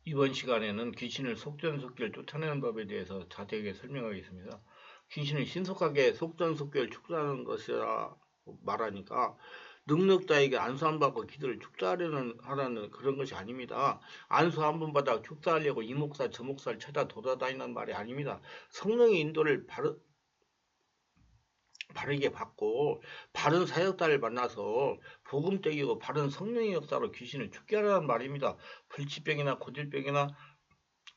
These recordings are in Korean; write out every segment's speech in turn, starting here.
이번 시간에는 귀신을 속전속결 쫓아내는 법에 대해서 자세하게 설명하겠습니다. 귀신을 신속하게 속전속결 축소하는 것이라 말하니까 능력자에게 안수 한 받고 기도를 축소하라는 그런 것이 아닙니다. 안수 한 번 받아 축소하려고 이 목사 저 목사를 찾아 돌아다니는 말이 아닙니다. 성령의 인도를 바르게 받고 바른 사역자를 만나서 복음적이고 바른 성령의 역사로 귀신을 축제하라는 말입니다. 불치병이나 고질병이나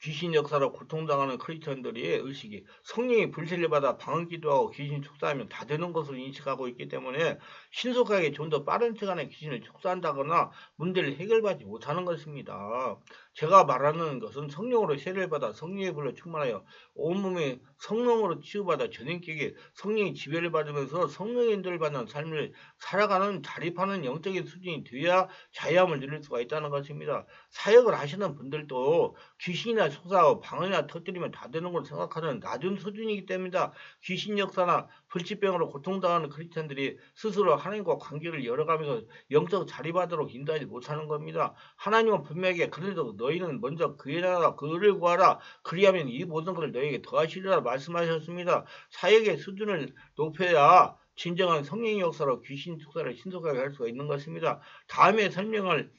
귀신 역사로 고통당하는 크리스천들의 의식이 성령이 불세를 받아 방언기도하고 귀신 축사하면 다 되는 것으로 인식하고 있기 때문에 신속하게 좀 더 빠른 시간에 귀신을 축사한다거나 문제를 해결받지 못하는 것입니다. 제가 말하는 것은 성령으로 세례를 받아 성령의 불로 충만하여 온몸이 성령으로 치유받아 전인격에 성령의 지배를 받으면서 성령의 인도를 받는 삶을 살아가는 자립하는 영적인 수준이 되어야 자유함을 누릴 수가 있다는 것입니다. 사역을 하시는 분들도 귀신이나 속사하고 방언이나 터뜨리면 다 되는 걸 생각하는 낮은 수준이기 때문이다. 귀신 역사나 불치병으로 고통당하는 크리스천들이 스스로 하나님과 관계를 열어가면서 영적 자립하도록 인도하지 못하는 겁니다. 하나님은 분명하게 그래도 너희는 먼저 그의 나라와 그를 구하라. 그리하면 이 모든 것을 너희에게 더하시리라 말씀하셨습니다. 사역의 수준을 높여야 진정한 성령의 역사로 귀신 축사를 신속하게 할 수가 있는 것입니다. 다음에 설명을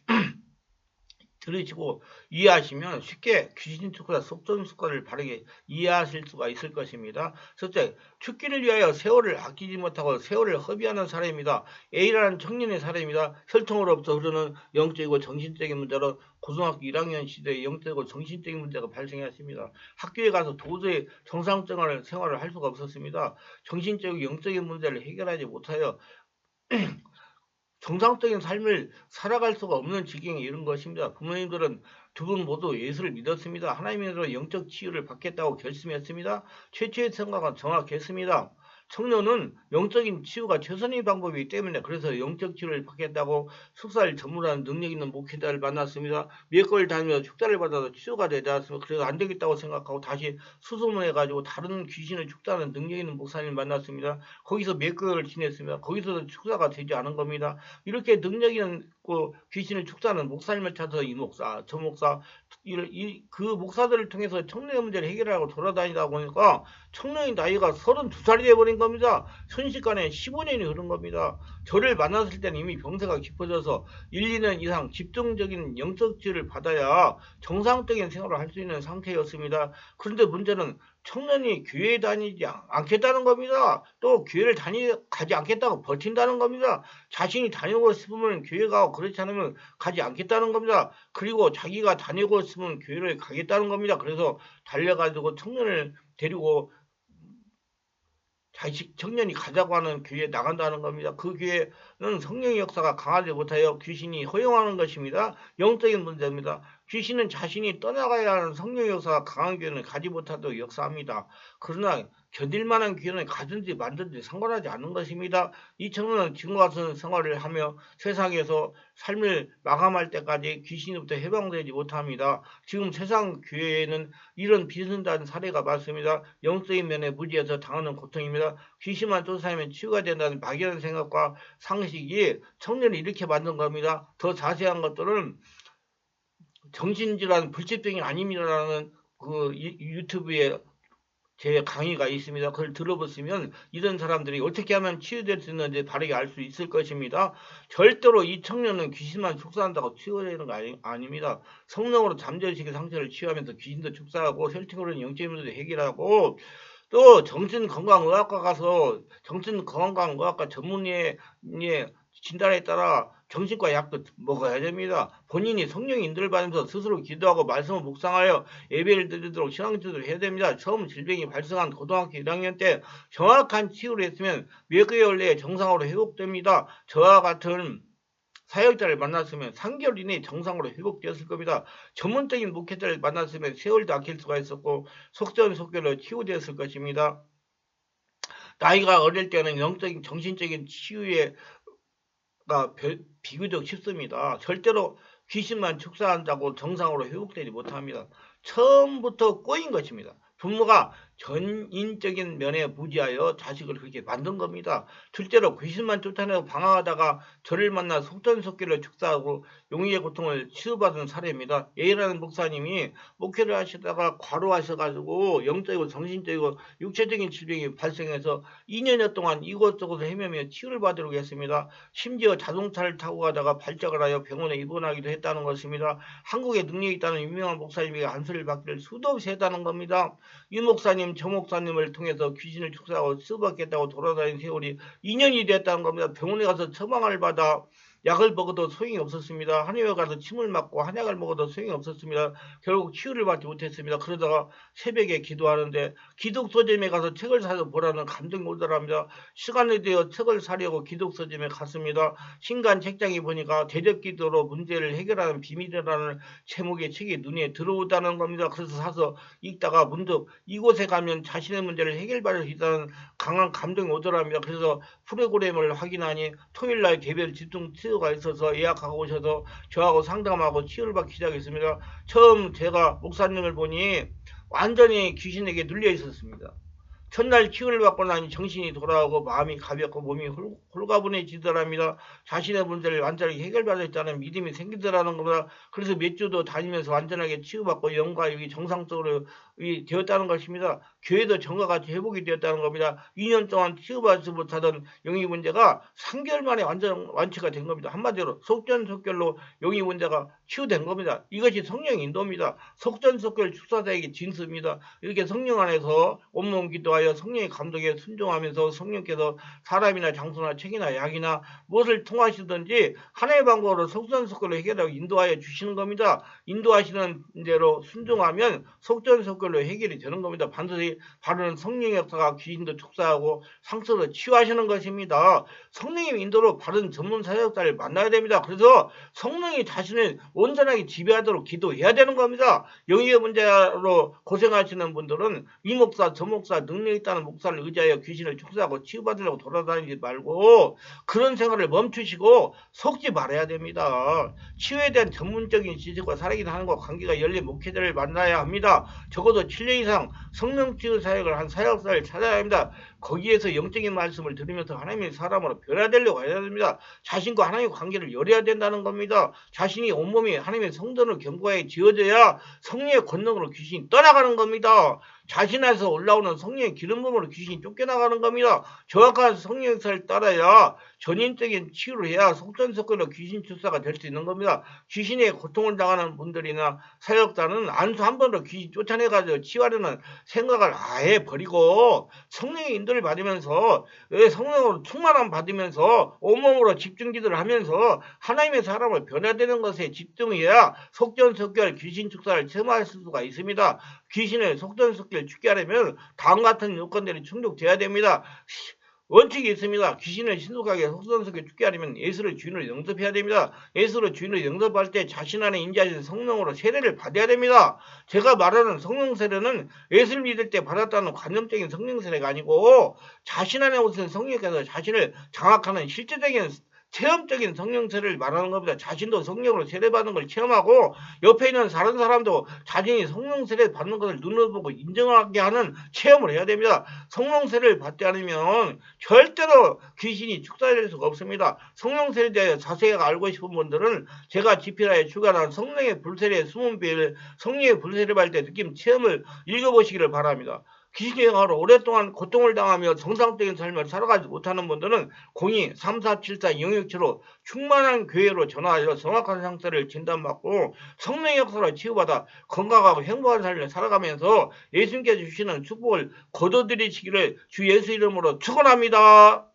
들으시고 이해하시면 쉽게 귀신 축사 속전속결을 바르게 이해하실 수가 있을 것입니다. 첫째, 죽기를 위하여 세월을 아끼지 못하고 세월을 허비하는 사람입니다. A라는 청년의 사람입니다. 혈통으로부터 흐르는 영적이고 정신적인 문제로 고등학교 1학년 시대에 영적이고 정신적인 문제가 발생했습니다. 학교에 가서 도저히 정상적인 생활을 할 수가 없었습니다. 정신적이고 영적인 문제를 해결하지 못하여 정상적인 삶을 살아갈 수가 없는 지경에 이른 것입니다. 부모님들은 두 분 모두 예수를 믿었습니다. 하나님으로 영적 치유를 받겠다고 결심했습니다. 최초의 생각은 정확했습니다. 청년은 영적인 치유가 최선의 방법이기 때문에 그래서 영적 치유를 받겠다고 숙사를 전문하는 능력 있는 목회자를 만났습니다. 몇 개월 다니면서 축사를 받아서 치유가 되지 않았습니다. 그래서 안 되겠다고 생각하고 다시 수소문해가지고 다른 귀신을 축사하는 능력 있는 목사님을 만났습니다. 거기서 몇 개월을 지냈습니다. 거기서도 축사가 되지 않은 겁니다. 이렇게 능력 있는 귀신을 축사하는 목사님을 찾아서 이 목사, 저 목사, 그 목사들을 통해서 청년의 문제를 해결하고 돌아다니다 보니까 청년의 나이가 32살이 되어버린 겁니다. 순식간에 15년이 흐른 겁니다. 저를 만났을 때는 이미 병세가 깊어져서 1, 2년 이상 집중적인 영적 치유를 받아야 정상적인 생활을 할 수 있는 상태였습니다. 그런데 문제는 청년이 교회에 다니지 않겠다는 겁니다. 또 교회를 가지 않겠다고 버틴다는 겁니다. 자신이 다니고 싶으면 교회 가고 그렇지 않으면 가지 않겠다는 겁니다. 그리고 자기가 다니고 싶으면 교회를 가겠다는 겁니다. 그래서 달려가지고 청년을 데리고 청년이 가자고 하는 교회에 나간다는 겁니다. 그 교회는 성령의 역사가 강하지 못하여 귀신이 허용하는 것입니다. 영적인 문제입니다. 귀신은 자신이 떠나가야 하는 성령의 역사가 강한 교회는 가지 못하도록 역사합니다. 그러나 견딜만한 교회는 가든지 만든지 상관하지 않는 것입니다. 이 청년은 지금과 같은 생활을 하며 세상에서 삶을 마감할 때까지 귀신으로부터 해방되지 못합니다. 지금 세상 교회에는 이런 비슷한 사례가 많습니다. 영적인 면에 무지해서 당하는 고통입니다. 귀신만 쫓아내면 치유가 된다는 막연한 생각과 상식이 청년을 이렇게 만든 겁니다. 더 자세한 것들은 정신질환 불치병이 아닙니다라는 그 유튜브에 제 강의가 있습니다. 그걸 들어보시면 이런 사람들이 어떻게 하면 치유될 수 있는지 바르게 알 수 있을 것입니다. 절대로 이 청년은 귀신만 축사한다고 치유되는 거 아닙니다. 성령으로 잠재의식의 상태를 치유하면서 귀신도 축사하고 혈통으로는 영적인 문제도 해결하고 또 정신건강의학과 가서 정신건강의학과 전문의의 진단에 따라 정신과 약도 먹어야 됩니다. 본인이 성령 인도를 받으면서 스스로 기도하고 말씀을 묵상하여 예배를 드리도록 신앙지도를 해야 됩니다. 처음 질병이 발생한 고등학교 1학년 때 정확한 치유를 했으면 몇 개월 내에 정상으로 회복됩니다. 저와 같은 사역자를 만났으면 3개월 이내에 정상으로 회복되었을 겁니다. 전문적인 목회자를 만났으면 세월도 아낄 수가 있었고 속전속결로 치유되었을 것입니다. 나이가 어릴 때는 영적인 정신적인 치유에 비교적 쉽습니다. 절대로 귀신만 축사한다고 정상으로 회복되지 못합니다. 처음부터 꼬인 것입니다. 부모가 전인적인 면에 무지하여 자식을 그렇게 만든 겁니다. 둘째로 귀신만 쫓아내고 방황하다가 저를 만나 속전속결로 축사하고 용의의 고통을 치유받은 사례입니다. A라는 목사님이 목회를 하시다가 과로하셔가지고 영적이고 정신적이고 육체적인 질병이 발생해서 2년여 동안 이곳저곳을 헤매며 치유를 받으려고 했습니다. 심지어 자동차를 타고 가다가 발작을 하여 병원에 입원하기도 했다는 것입니다. 한국에 능력이 있다는 유명한 목사님에게 안수를 받기를 수도 없이 했다는 겁니다. 이 목사님 저 목사님을 통해서 귀신을 축사하고 치유받겠다고 돌아다닌 세월이 2년이 됐다는 겁니다. 병원에 가서 처방을 받아 약을 먹어도 소용이 없었습니다. 한의원에 가서 침을 맞고 한약을 먹어도 소용이 없었습니다. 결국 치유를 받지 못했습니다. 그러다가 새벽에 기도하는데 기독서점에 가서 책을 사서 보라는 감동이 오더랍니다. 시간이 되어 책을 사려고 기독서점에 갔습니다. 신간 책장에 보니까 대적기도로 문제를 해결하는 비밀이라는 제목의 책이 눈에 들어오다는 겁니다. 그래서 사서 읽다가 문득 이곳에 가면 자신의 문제를 해결받을 수 있다는 강한 감동이 오더랍니다. 그래서 프로그램을 확인하니 토요일날 개별 집중 치유가 있어서 예약하고 오셔서 저하고 상담하고 치유를 받기 시작했습니다. 처음 제가 목사님을 보니 완전히 귀신에게 눌려 있었습니다. 첫날 치유를 받고 나니 정신이 돌아오고 마음이 가볍고 몸이 홀가분해지더랍니다. 자신의 문제를 완전히 해결받았다는 믿음이 생기더라는 겁니다. 그래서 몇 주도 다니면서 완전하게 치유받고 영과 육이 정상적으로 되었다는 것입니다. 교회도 전과 같이 회복이 되었다는 겁니다. 2년 동안 치유받지 못하던 영이 문제가 3개월 만에 완전 완치가 된 겁니다. 한마디로 속전속결로 영이 문제가 치유된 겁니다. 이것이 성령 인도입니다. 속전속결 축사자에게 진수입니다. 이렇게 성령 안에서 온몸 기도하여 성령의 감독에 순종하면서 성령께서 사람이나 장소나 책이나 약이나 무엇을 통하시든지 하나의 방법으로 속전속결로 해결하고 인도하여 주시는 겁니다. 인도하시는 대로 순종하면 속전속결로 해결이 되는 겁니다. 반드시 바르는 성령의 역사가 귀신도 축사하고 상처도 치유하시는 것입니다. 성령의 인도로 바른 전문 사역자를 만나야 됩니다. 그래서 성령이 자신을 온전하게 지배하도록 기도해야 되는 겁니다. 영의 문제로 고생하시는 분들은 이 목사 저 목사 능력 있다는 목사를 의지하여 귀신을 축사하고 치유받으려고 돌아다니지 말고 그런 생활을 멈추시고 속지 말아야 됩니다. 치유에 대한 전문적인 지식과 살아계신 하나님과 관계가 열린 목회자를 만나야 합니다. 적어도 7년 이상 성령치유 사역을 한 사역사를 찾아야 합니다. 거기에서 영적인 말씀을 들으면서 하나님의 사람으로 변화되려고 해야 됩니다. 자신과 하나님의 관계를 열어야 된다는 겁니다. 자신이 온몸이 하나님의 성전을 견고하게 지어져야 성령의 권능으로 귀신이 떠나가는 겁니다. 자신 안에서 올라오는 성령의 기름 부음으로 귀신이 쫓겨나가는 겁니다. 정확한 성령 역사를 따라야 전인적인 치유를 해야 속전속결로 귀신 출사가 될 수 있는 겁니다. 귀신의 고통을 당하는 분들이나 사역자는 안수 한 번으로 귀신 쫓아내가지고 치유하려는 생각을 아예 버리고 성령의 인도를 받으면서 성령으로 충만함 받으면서 온몸으로 집중기도를 하면서 하나님의 사람을 변화되는 것에 집중해야 속전속결 귀신 축사를 체험할 수가 있습니다. 귀신을 속전속결 죽게 하려면 다음 같은 요건들이 충족돼야 됩니다. 원칙이 있습니다. 귀신을 신속하게 속전속결 죽게 하려면 예수를 주인으로 영접해야 됩니다. 예수를 주인으로 영접할 때 자신 안에 인자하신 성령으로 세례를 받아야 됩니다. 제가 말하는 성령 세례는 예수를 믿을 때 받았다는 관념적인 성령 세례가 아니고 자신 안에 오신 성령께서 자신을 장악하는 실제적인 체험적인 성령 세례를 말하는 겁니다. 자신도 성령으로 세례받는 걸 체험하고 옆에 있는 다른 사람도 자신이 성령 세례 받는 것을 눈으로 보고 인정하게 하는 체험을 해야 됩니다. 성령 세례를 받지 않으면 절대로 귀신이 축사될 수가 없습니다. 성령 세례에 대해 자세히 알고 싶은 분들은 제가 집필하여 주관한 성령의 불세례 숨은빌 성령의 불세례 받을 때 느낌 체험을 읽어보시기를 바랍니다. 귀신의 영향으로 오랫동안 고통을 당하며 정상적인 삶을 살아가지 못하는 분들은 02-3474-0675 충만한 교회로 전화하여 정확한 상태를 진단받고 성령의 역사로 치유받아 건강하고 행복한 삶을 살아가면서 예수님께서 주시는 축복을 거둬들이시기를 주 예수 이름으로 축원합니다.